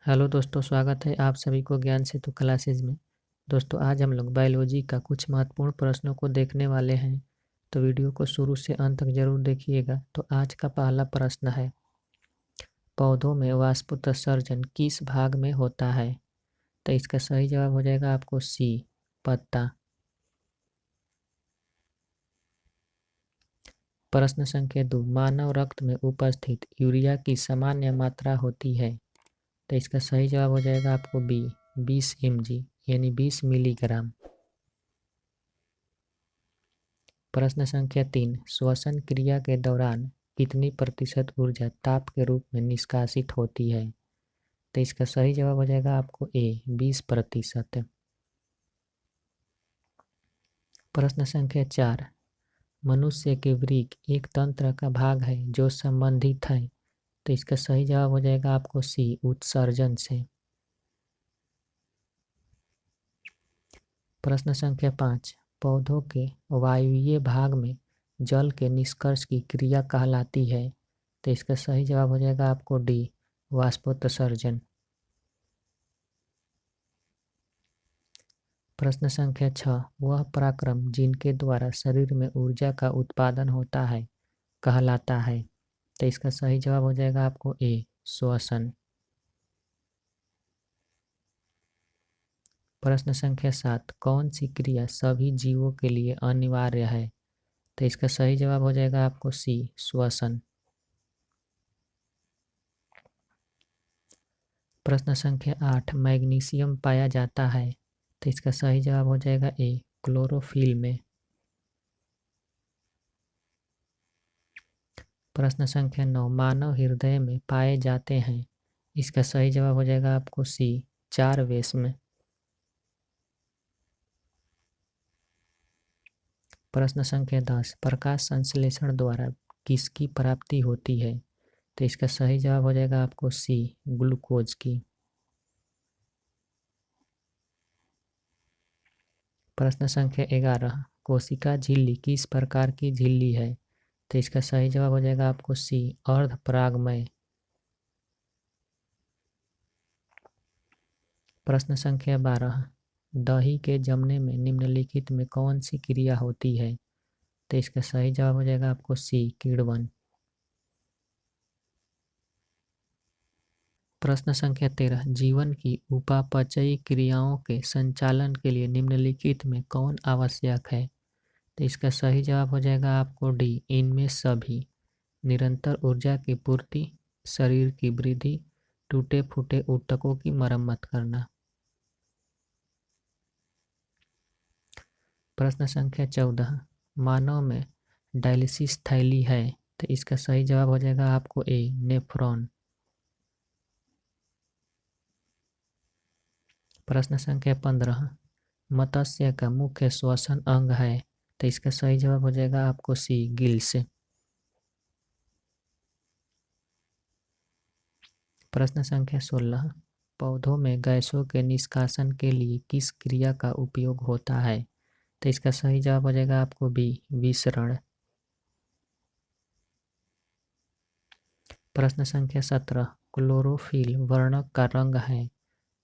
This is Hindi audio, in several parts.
हेलो दोस्तों, स्वागत है आप सभी को ज्ञान सेतु क्लासेज में। दोस्तों, आज हम लोग बायोलॉजी का कुछ महत्वपूर्ण प्रश्नों को देखने वाले हैं, तो वीडियो को शुरू से अंत तक जरूर देखिएगा। तो आज का पहला प्रश्न है, पौधों में वाष्पोत्सर्जन किस भाग में होता है? तो इसका सही जवाब हो जाएगा आपको सी, पत्ता। प्रश्न संख्या 2, मानव रक्त में उपस्थित यूरिया की सामान्य मात्रा होती है? तो इसका सही जवाब हो जाएगा आपको बी, 20 mg यानी 20 मिलीग्राम। प्रश्न संख्या 3, श्वसन क्रिया के दौरान कितनी प्रतिशत ऊर्जा ताप के रूप में निष्कासित होती है? तो इसका सही जवाब हो जाएगा आपको ए, 20%। प्रश्न संख्या 4, मनुष्य के वृक्क एक तंत्र का भाग है जो संबंधित है। तो इसका सही जवाब हो जाएगा आपको सी, उत्सर्जन से। प्रश्न संख्या 5, पौधों के वायुवीय भाग में जल के निष्कर्ष की क्रिया कहलाती है? तो इसका सही जवाब हो जाएगा आपको डी, वाष्पोत्सर्जन। प्रश्न संख्या 6, वह पराक्रम जिनके द्वारा शरीर में ऊर्जा का उत्पादन होता है कहलाता है? तो इसका सही जवाब हो जाएगा आपको ए, श्वसन। प्रश्न संख्या 7, कौन सी क्रिया सभी जीवों के लिए अनिवार्य है? तो इसका सही जवाब हो जाएगा आपको सी, श्वसन। प्रश्न संख्या 8, मैग्नीशियम पाया जाता है? तो इसका सही जवाब हो जाएगा ए, क्लोरोफिल में। प्रश्न संख्या 9, मानव हृदय में पाए जाते हैं? इसका सही जवाब हो जाएगा आपको सी, 4 वेश में। प्रश्न संख्या 10, प्रकाश संश्लेषण द्वारा किसकी प्राप्ति होती है? तो इसका सही जवाब हो जाएगा आपको सी, ग्लूकोज की। प्रश्न संख्या 11, कोशिका झिल्ली किस प्रकार की झिल्ली है? तो इसका सही जवाब हो जाएगा आपको सी, अर्धपरागमय। प्रश्न संख्या 12, दही के जमने में निम्नलिखित में कौन सी क्रिया होती है? तो इसका सही जवाब हो जाएगा आपको सी, किण्वन। प्रश्न संख्या 13, जीवन की उपापचयी क्रियाओं के संचालन के लिए निम्नलिखित में कौन आवश्यक है? तो इसका सही जवाब हो जाएगा आपको डी, इनमें सभी। निरंतर ऊर्जा की पूर्ति, शरीर की वृद्धि, टूटे फूटे ऊतकों की मरम्मत करना। प्रश्न संख्या 14, मानव में डायलिसिस थैली है? तो इसका सही जवाब हो जाएगा आपको ए, नेफ्रॉन। प्रश्न संख्या 15, मत्स्य का मुख्य श्वसन अंग है? तो इसका सही जवाब हो जाएगा आपको सी, गिल्स। प्रश्न संख्या 16, पौधों में गैसों के निष्कासन के लिए किस क्रिया का उपयोग होता है? तो इसका सही जवाब हो जाएगा आपको बी, विसरण। प्रश्न संख्या 17, क्लोरोफिल वर्णक का रंग है?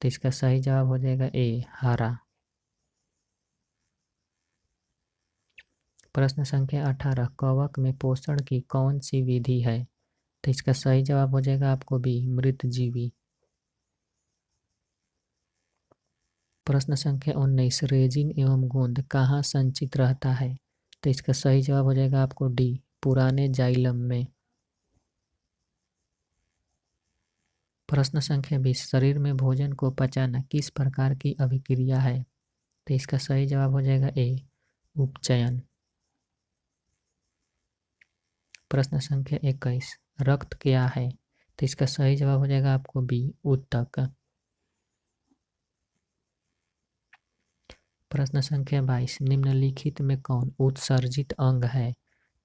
तो इसका सही जवाब हो जाएगा ए, हरा। प्रश्न संख्या 18, कवक में पोषण की कौन सी विधि है? तो इसका सही जवाब हो जाएगा आपको बी, मृतजीवी। प्रश्न संख्या 19, रेजिन एवं गोंद कहाँ संचित रहता है? तो इसका सही जवाब हो जाएगा आपको डी, पुराने जाइलम में। प्रश्न संख्या 20, शरीर में भोजन को पचाना किस प्रकार की अभिक्रिया है? तो इसका सही जवाब हो जाएगा ए, उपचयन। प्रश्न संख्या 21, रक्त क्या है? तो इसका सही जवाब हो जाएगा आपको बी, ऊतक। प्रश्न संख्या 22, निम्नलिखित में कौन उत्सर्जित अंग है?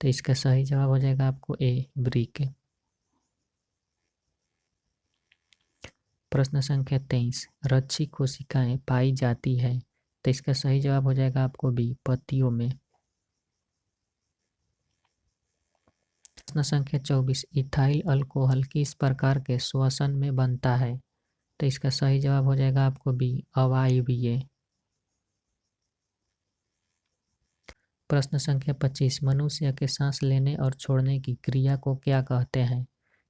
तो इसका सही जवाब हो जाएगा आपको ए, वृक्क। प्रश्न संख्या 23, रक्षी कोशिकाएं पाई जाती है? तो इसका सही जवाब हो जाएगा आपको बी, पत्तियों में। प्रश्न संख्या 24, इथाइल अल्कोहल किस प्रकार के श्वसन में बनता है? तो इसका सही जवाब हो जाएगा आपको बी, अवायवीय। प्रश्न संख्या 25, मनुष्य के सांस लेने और छोड़ने की क्रिया को क्या कहते हैं?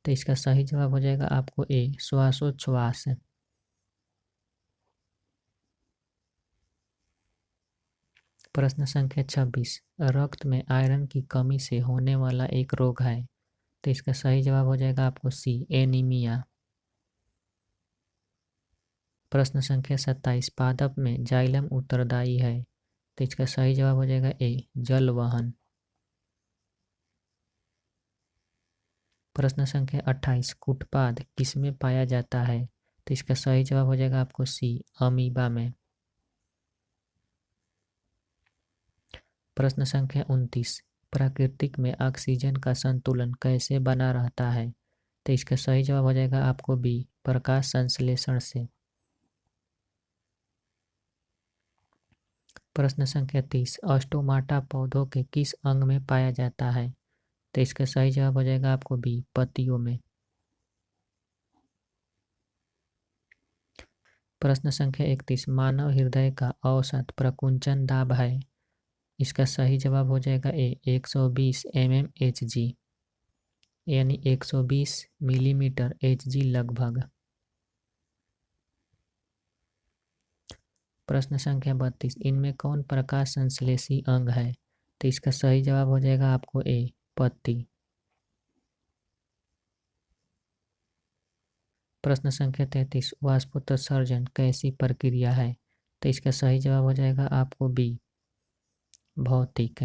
तो इसका सही जवाब हो जाएगा आपको ए, श्वासोच्छ्वास। प्रश्न संख्या 26, रक्त में आयरन की कमी से होने वाला एक रोग है। तो इसका सही जवाब हो जाएगा आपको सी, एनीमिया। प्रश्न संख्या 27, पादप में जाइलम उत्तरदायी है। तो इसका सही जवाब हो जाएगा ए, जल वहन। प्रश्न संख्या 28, कुटपाद किसमें पाया जाता है? तो इसका सही जवाब हो जाएगा आपको सी, अमीबा में। प्रश्न संख्या 29, प्राकृतिक में ऑक्सीजन का संतुलन कैसे बना रहता है? तो इसका सही जवाब हो जाएगा आपको बी, प्रकाश संश्लेषण से। प्रश्न संख्या 30, स्टोमाटा पौधों के किस अंग में पाया जाता है? तो इसका सही जवाब हो जाएगा आपको बी, पत्तियों में। प्रश्न संख्या 31, मानव हृदय का औसत प्रकुंचन दाब है। इसका सही जवाब हो जाएगा ए, 120 mmHg, यानी 120 मिलीमीटर Hg लगभग। प्रश्न संख्या 32, इनमें कौन प्रकाश संश्लेषी अंग है? तो इसका सही जवाब हो जाएगा आपको ए, पत्ती। प्रश्न संख्या 33, वाष्पोत्सर्जन कैसी प्रक्रिया है? तो इसका सही जवाब हो जाएगा आपको बी, भौतिक।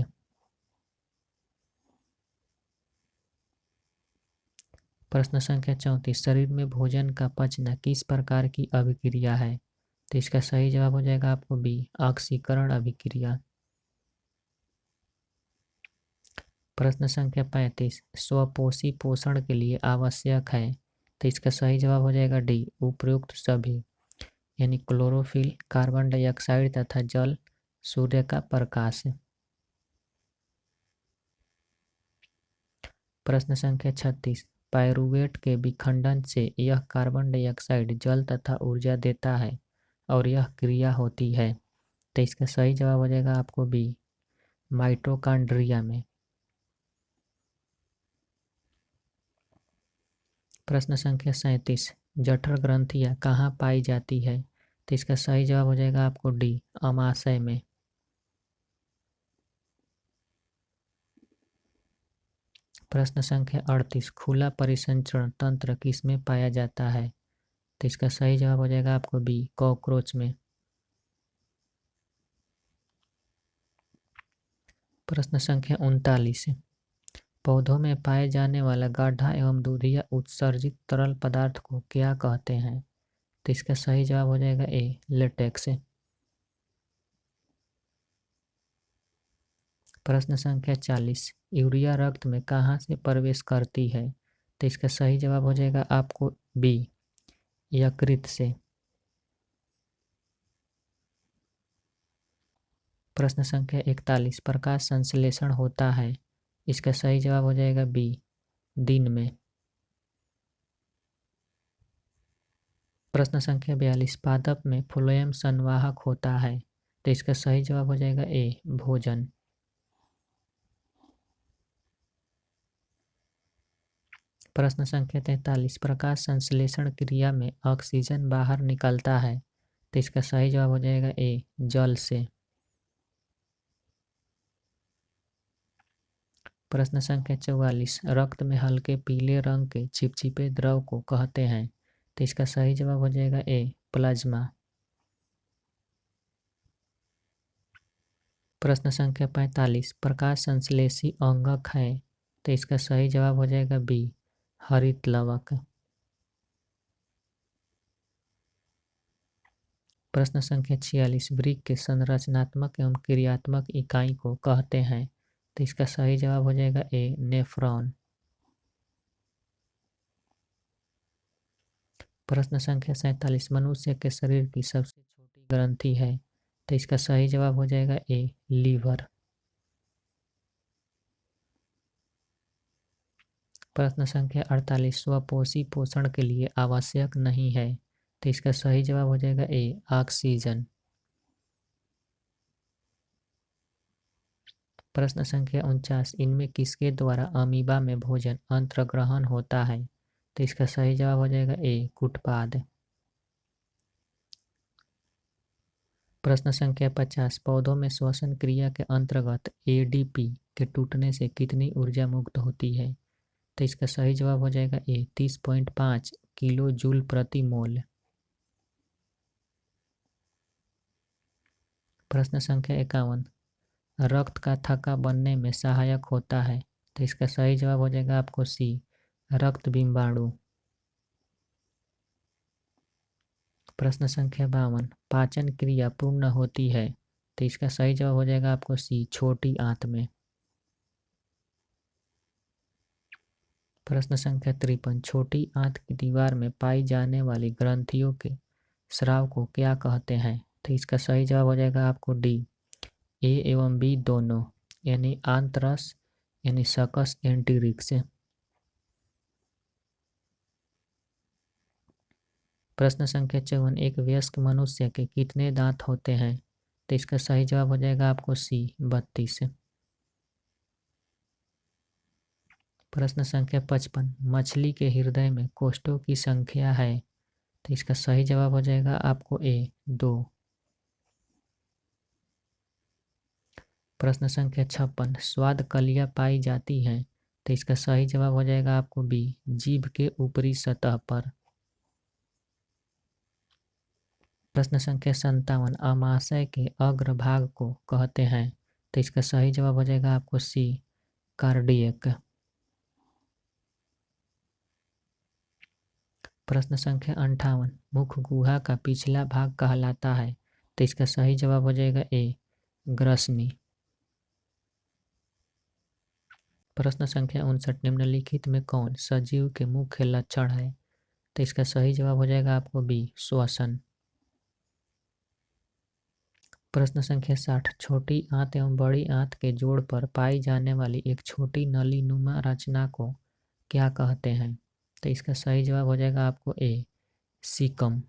प्रश्न संख्या 34, शरीर में भोजन का पचना किस प्रकार की अभिक्रिया है? तो इसका सही जवाब हो जाएगा आपको बी, ऑक्सीकरण अभिक्रिया। प्रश्न संख्या 35, स्वपोषी पोषण के लिए आवश्यक है। तो इसका सही जवाब हो जाएगा डी, उपयुक्त सभी, यानी क्लोरोफिल, कार्बन डाइऑक्साइड तथा जल, सूर्य का प्रकाश। प्रश्न संख्या 36, पाइरूवेट के विखंडन से यह कार्बन डाइऑक्साइड, जल तथा ऊर्जा देता है और यह क्रिया होती है। तो इसका सही जवाब हो जाएगा आपको बी, माइटोकॉन्ड्रिया में। प्रश्न संख्या 37, जठर ग्रंथियां कहाँ पाई जाती है? तो इसका सही जवाब हो जाएगा आपको डी, अमाशय में। प्रश्न संख्या 38, खुला परिसंचरण तंत्र किसमें पाया जाता है? तो इसका सही जवाब हो जाएगा आपको बी, कॉकरोच में। प्रश्न संख्या 39, पौधों में पाए जाने वाला गाढ़ा एवं दूधिया उत्सर्जित तरल पदार्थ को क्या कहते हैं? तो इसका सही जवाब हो जाएगा ए, लेटेक्स। प्रश्न संख्या 40, यूरिया रक्त में कहाँ से प्रवेश करती है? तो इसका सही जवाब हो जाएगा आपको बी, यकृत से। प्रश्न संख्या 41, प्रकाश संश्लेषण होता है। इसका सही जवाब हो जाएगा बी, दिन में। प्रश्न संख्या 42, पादप में फ्लोएम संवाहक होता है। तो इसका सही जवाब हो जाएगा ए, भोजन। प्रश्न संख्या 43, प्रकाश संश्लेषण क्रिया में ऑक्सीजन बाहर निकलता है। तो इसका सही जवाब हो जाएगा ए, जल से। प्रश्न संख्या 44, रक्त में हल्के पीले रंग के चिपचिपे द्रव को कहते हैं। तो इसका सही जवाब हो जाएगा ए, प्लाज्मा। प्रश्न संख्या 45, प्रकाश संश्लेषी अंगक है। तो इसका सही जवाब हो जाएगा बी, हरित लवक। प्रश्न संख्या 46, वृक्क के संरचनात्मक एवं क्रियात्मक इकाई को कहते हैं। तो इसका सही जवाब हो जाएगा ए, नेफ्रॉन। प्रश्न संख्या 47, मनुष्य के शरीर की सबसे छोटी ग्रंथि है। तो इसका सही जवाब हो जाएगा ए, लीवर। प्रश्न संख्या 48, स्वपोषी पोषण के लिए आवश्यक नहीं है। तो इसका सही जवाब हो जाएगा ए ऑक्सीजन। प्रश्न संख्या 49, इनमें किसके द्वारा अमीबा में भोजन अंतर्ग्रहण होता है? तो इसका सही जवाब हो जाएगा ए कुटपाद। प्रश्न संख्या 50, पौधों में श्वसन क्रिया के अंतर्गत एडीपी के टूटने से कितनी ऊर्जा मुक्त होती है? तो इसका सही जवाब हो जाएगा ए 30.5 किलो जूल प्रति मोल। प्रश्न संख्या 51, रक्त का थक्का बनने में सहायक होता है? तो इसका सही जवाब हो जाएगा आपको सी रक्त बिंबाणु। प्रश्न संख्या 52, पाचन क्रिया पूर्ण होती है? तो इसका सही जवाब हो जाएगा आपको सी छोटी आंत में। प्रश्न संख्या 53, छोटी आंत की दीवार में पाई जाने वाली ग्रंथियों के स्राव को क्या कहते हैं? तो इसका सही जवाब हो जाएगा आपको डी ए एवं बी दोनों, यानी आंतरस यानी सकस एंटीरिक्स। प्रश्न संख्या 54, एक वयस्क मनुष्य के कितने दांत होते हैं? तो इसका सही जवाब हो जाएगा आपको सी 32। प्रश्न संख्या 55, मछली के हृदय में कोष्ठों की संख्या है? तो इसका सही जवाब हो जाएगा आपको ए 2। प्रश्न संख्या 56, स्वाद कलियां पाई जाती हैं? तो इसका सही जवाब हो जाएगा आपको बी जीभ के ऊपरी सतह पर। प्रश्न संख्या 57, अमाशय के अग्रभाग को कहते हैं? तो इसका सही जवाब हो जाएगा आपको सी कार्डियक। प्रश्न संख्या 58, मुख गुहा का पिछला भाग कहलाता है? तो इसका सही जवाब हो जाएगा ए ग्रसनी। प्रश्न संख्या 59, निम्नलिखित में कौन सजीव के मुख्य लक्षण है? तो इसका सही जवाब हो जाएगा आपको बी श्वसन। प्रश्न संख्या 60, छोटी आंत एवं बड़ी आंत के जोड़ पर पाई जाने वाली एक छोटी नली नुमा रचना को क्या कहते हैं? तो इसका सही जवाब हो जाएगा आपको ए सीकम।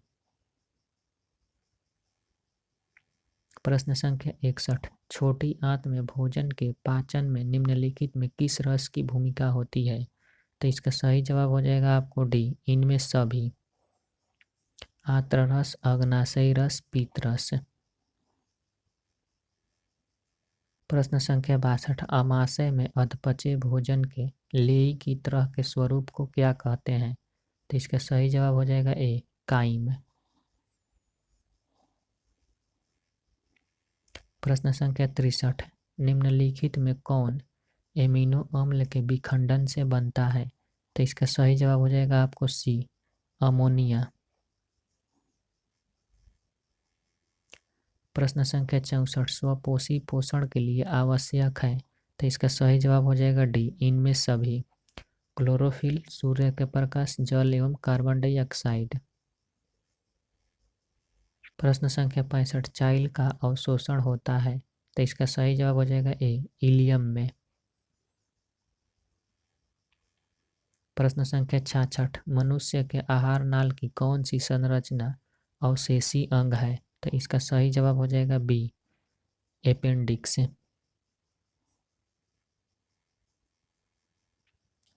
प्रश्न संख्या 61, छोटी आंत में भोजन के पाचन में निम्नलिखित में किस रस की भूमिका होती है? तो इसका सही जवाब हो जाएगा आपको डी इनमें सभी, आंत्र रस, अग्नाशयी रस, पीत रस। प्रश्न संख्या 62, अमाशय में अधपचे भोजन के लेई की तरह के स्वरूप को क्या कहते हैं? तो इसका सही जवाब हो जाएगा ए काइम। प्रश्न संख्या 63, निम्नलिखित में कौन एमिनो अम्ल के विखंडन से बनता है? तो इसका सही जवाब हो जाएगा आपको सी अमोनिया। प्रश्न संख्या 64, स्वपोषी पोषण के लिए आवश्यक है? तो इसका सही जवाब हो जाएगा डी इनमें सभी, क्लोरोफिल, सूर्य के प्रकाश, जल एवं कार्बन डाइऑक्साइड। प्रश्न संख्या 65, चाइल्ड का अवशोषण होता है? तो इसका सही जवाब हो जाएगा ए इलियम में। प्रश्न संख्या 66, मनुष्य के आहार नाल की कौन सी संरचना अवशेषी अंग है? तो इसका सही जवाब हो जाएगा बी अपेंडिक्स।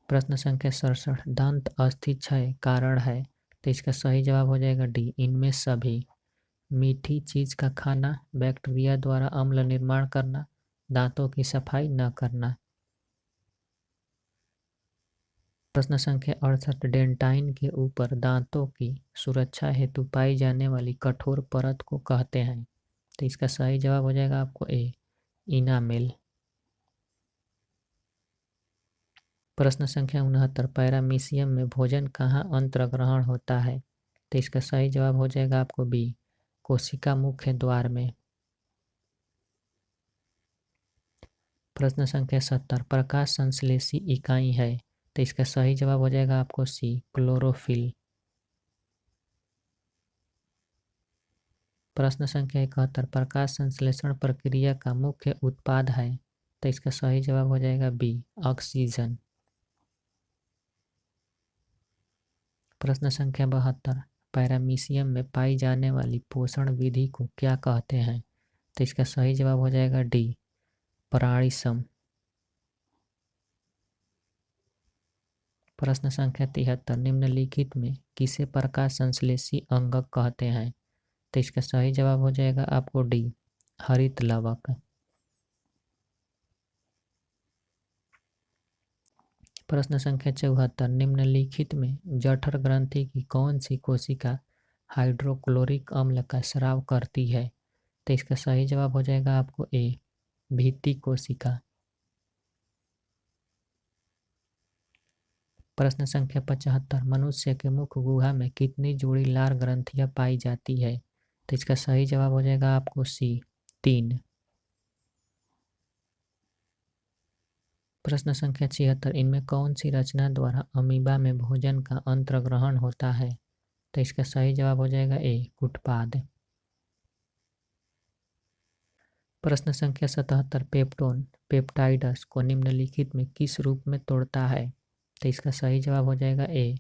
प्रश्न संख्या 67, दंत अस्थि क्षय कारण है? तो इसका सही जवाब हो जाएगा डी इनमें सभी, मीठी चीज का खाना, बैक्टीरिया द्वारा अम्ल निर्माण करना, दांतों की सफाई न करना। प्रश्न संख्या 68, डेंटाइन के ऊपर दांतों की सुरक्षा हेतु पाई जाने वाली कठोर परत को कहते हैं? तो इसका सही जवाब हो जाएगा आपको ए इनामेल। प्रश्न संख्या 69, पैरामीशियम में भोजन कहाँ अंतर्ग्रहण होता है? तो इसका सही जवाब हो जाएगा आपको बी कोशिका मुख्य द्वार में। प्रश्न संख्या 70, प्रकाश संश्लेषी इकाई है? तो इसका सही जवाब हो जाएगा आपको सी क्लोरोफिल। प्रश्न संख्या 71, प्रकाश संश्लेषण प्रक्रिया का मुख्य उत्पाद है? तो इसका सही जवाब हो जाएगा बी ऑक्सीजन। प्रश्न संख्या 72, पैरामीशियम में पाई जाने वाली पोषण विधि को क्या कहते हैं? तो इसका सही जवाब हो जाएगा डी, प्राणिसम। प्रश्न संख्या 73, निम्नलिखित में किसे प्रकाश संश्लेषी अंगक कहते हैं? तो इसका सही जवाब हो जाएगा आपको डी, हरित लवक। प्रश्न संख्या 74, निम्नलिखित में जठर ग्रंथि की कौन सी कोशिका हाइड्रोक्लोरिक अम्ल का स्राव करती है? तो इसका सही जवाब हो जाएगा आपको ए, भित्ति कोशिका। प्रश्न संख्या 75, मनुष्य के मुख गुहा में कितनी जोड़ी लार ग्रंथियां पाई जाती है? तो इसका सही जवाब हो जाएगा आपको सी, 3। प्रश्न संख्या 76, इनमें कौन सी रचना द्वारा अमीबा में भोजन का अंतर्ग्रहण होता है? तो इसका सही जवाब हो जाएगा ए, कुटपाद। प्रश्न संख्या 77, पेप्टोन पेप्टाइडस को निम्नलिखित में किस रूप में तोड़ता है? तो इसका सही जवाब हो जाएगा ए,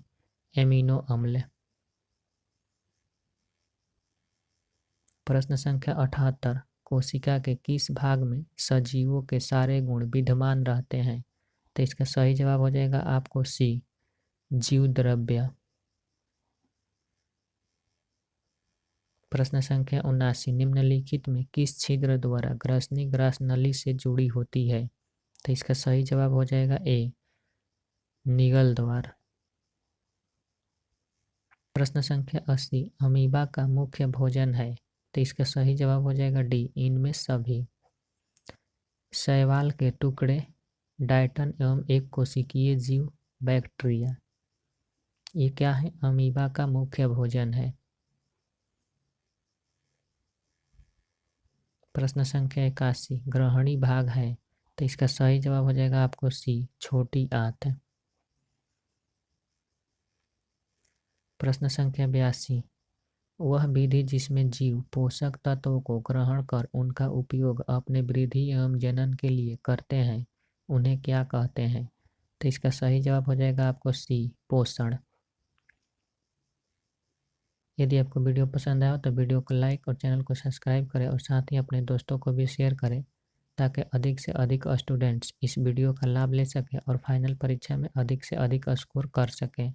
एमिनो अम्ल। प्रश्न संख्या 78, कोशिका के किस भाग में सजीवों के सारे गुण विद्यमान रहते हैं? तो इसका सही जवाब हो जाएगा आपको सी, जीव द्रव्य। प्रश्न संख्या 79, निम्नलिखित में किस छिद्र द्वारा ग्रसनी ग्रास नली से जुड़ी होती है? तो इसका सही जवाब हो जाएगा ए, निगल द्वार। प्रश्न संख्या 80, अमीबा का मुख्य भोजन है? तो इसका सही जवाब हो जाएगा डी, इनमें सभी। शैवाल के टुकड़े, डायटन एवं एक कोशिकीय जीव, बैक्टीरिया, ये क्या है? अमीबा का मुख्य भोजन है। प्रश्न संख्या 81, ग्रहणी भाग है? तो इसका सही जवाब हो जाएगा आपको सी, छोटी आंत। प्रश्न संख्या 82, वह विधि जिसमें जीव पोषक तत्वों को ग्रहण कर उनका उपयोग अपने वृद्धि एवं जनन के लिए करते हैं, उन्हें क्या कहते हैं? तो इसका सही जवाब हो जाएगा आपको सी, पोषण। यदि आपको वीडियो पसंद आया तो वीडियो को लाइक और चैनल को सब्सक्राइब करें और साथ ही अपने दोस्तों को भी शेयर करें ताकि अधिक से अधिक स्टूडेंट्स इस वीडियो का लाभ ले सकें और फाइनल परीक्षा में अधिक से अधिक स्कोर कर सकें।